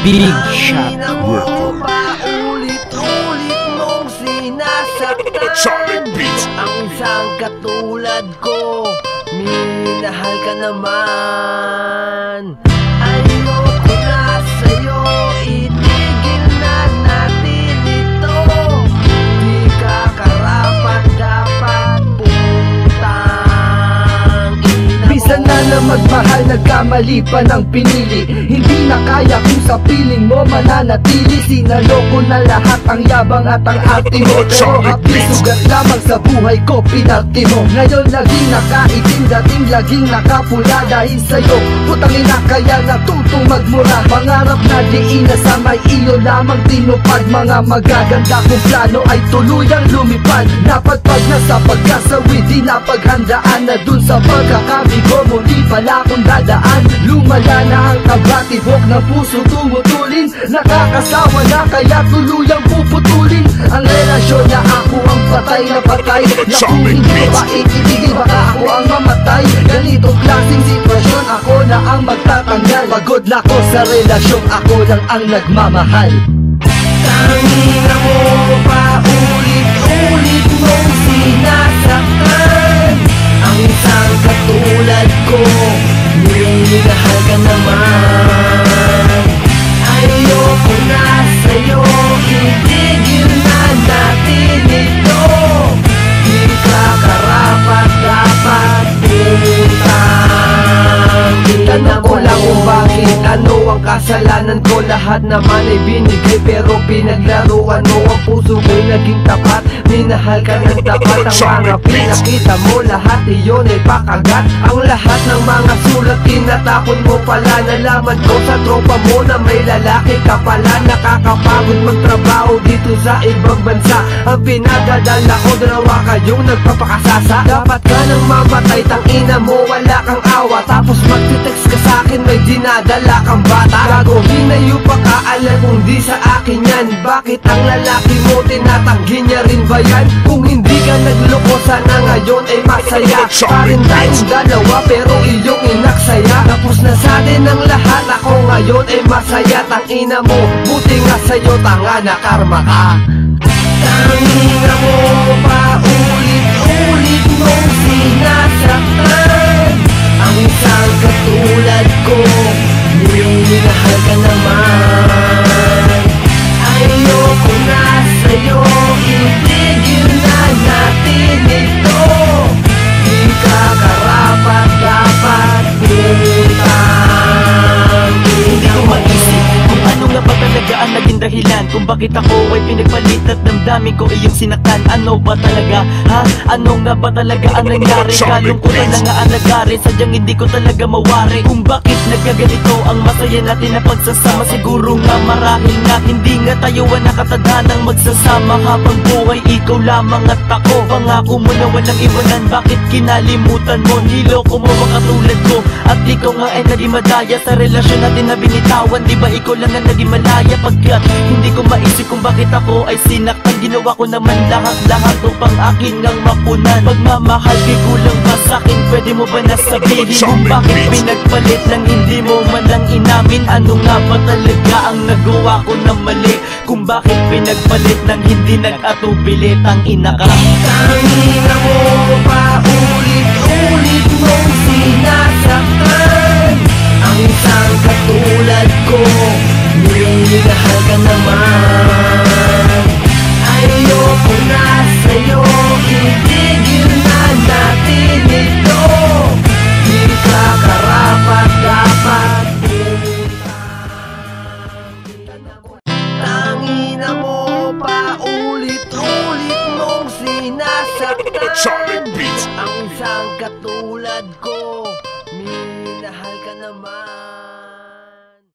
Big Shot. Paulit-ulit mong sinasaktan ang isang katulad ko. Minahal ka naman. Ayoko na sa'yo, itigil na natin ito. Di ka karapat dapat putang ina mo. Bisan na magmahal, nagkamali pa ng pinili. Hindi na kaya kung sa piling mo mananatili. Sinaloko na lahat ang yabang at ang arte mo. Pero happy sugat lamang sa buhay ko, pinarte mo. Ngayon laging nakaitim, dating laging nakapula dahil sa'yo. Putang ina, kaya natutong magmura. Pangarap na diin na sa may iyo lamang tinupad. Mga magaganda kong plano ay tuluyang lumipad. Napadpag na sa pagkasawi, di napaghandaan na dun sa pagkakabigo mo. Di pala akong dadaan, lumala na ang kabatibok ng puso tumutulin. Nakakasawa na kaya tuluyang puputulin ang relasyon na ako ang patay na patay. Na kung hindi mo ba itigil, baka ako ang mamatay. Ganitong klaseng sitwasyon, ako na ang magtatanggal. Pagod na ko sa relasyon, ako lang ang nagmamahal. Tangina mo, paulit-ulit mong sinasaktan ang isang katulad ko. Minahal ka naman. Ayoko na sa'yo, itigil na natin ito. Di ka karapat dapat putang ina mo. Tanong ko lang kung bakit, ano ang kasalanan ko? Lahat naman ay binigay pero pinaglaruan mo. Ang puso ko'y naging tapat, minahal ka ng tapat. Ang mga pinakita mo, lahat iyon ay pakagat. Ang lahat ng mga sulat tinatapon mo pala. Nalaman ko sa tropa mo na may lalaki ka pala. Nakakapagod magtrabaho dito sa ibang bansa. Ang pinadadala ko, dalawa kayong nagpapakasasa. Dapat ka nang mamatay, tangina mo, wala kang awa. Tapos magtitext ka sa'kin, may dinadala kang bata. Gago, hinayo pa ka, alam kung di sa akin yan. Bakit ang lalaki mo, tinatanggi niya rin ba yan? Kung hindi ka nagloko, sana ngayon ay masaya. Parin tayong dalawa pero iyong inaksaya. Tapos na sa atin ang lahat, ako ngayon ay masaya. Tangina mo, buti nga sa'yo, tanga na karma ka. Tangina mo, paulit-ulit mong sinasaktan ang isang katulad ko. Minahal ka naman. Ayoko na sa'yo, itigil na natin ito. Di ka karapat dapat putang Hindi ko maisip kung ano nga ba talaga ang naging dahilan kung bakit ako ay pinagpalit at damdamin ko iyong sinaktan. Ano ba talaga, ha? Ano nga ba talaga ang nangyari? Kalungkutan na nga ang nagari, sadyang hindi ko talaga mawari kung bakit nagkaganito ang masaya natin na pagsasama. Siguro nga marahil nga hindi nga tayo ang nakatadhanang magsasama habang buhay, ikaw lamang at ako. Pangako mo na walang iwanan, bakit kinalimutan mo? Niloko mo ba katulad ko? At ikaw nga ay naging madaya sa relasyon natin na binitawan. Di ba ikaw lang ang naging malaya? Pagkat hindi ko maisip kung bakit ako ay sinaktan. Ginawa ko naman lahat-lahat upang akin ang mapunan. Pagmamahal kay kulang ba sa'kin? Pwede mo ba nasabihin kung bakit pinagpalit nang hindi mo man lang inamin? Ano nga ba talaga ang nagawa ko na mali? Kung bakit pinagpalit nang hindi nag-atubili? Tangina ka. Tangina mo, paulit-ulit mong sinasaktan ang isang katulad ko. Minahal ka naman. Ayoko na sa'yo, itigil na natin ito. Di ka karapat dapat tangina mo, paulit-ulit mong sinasaktan ang isang katulad ko. Minahal ka naman.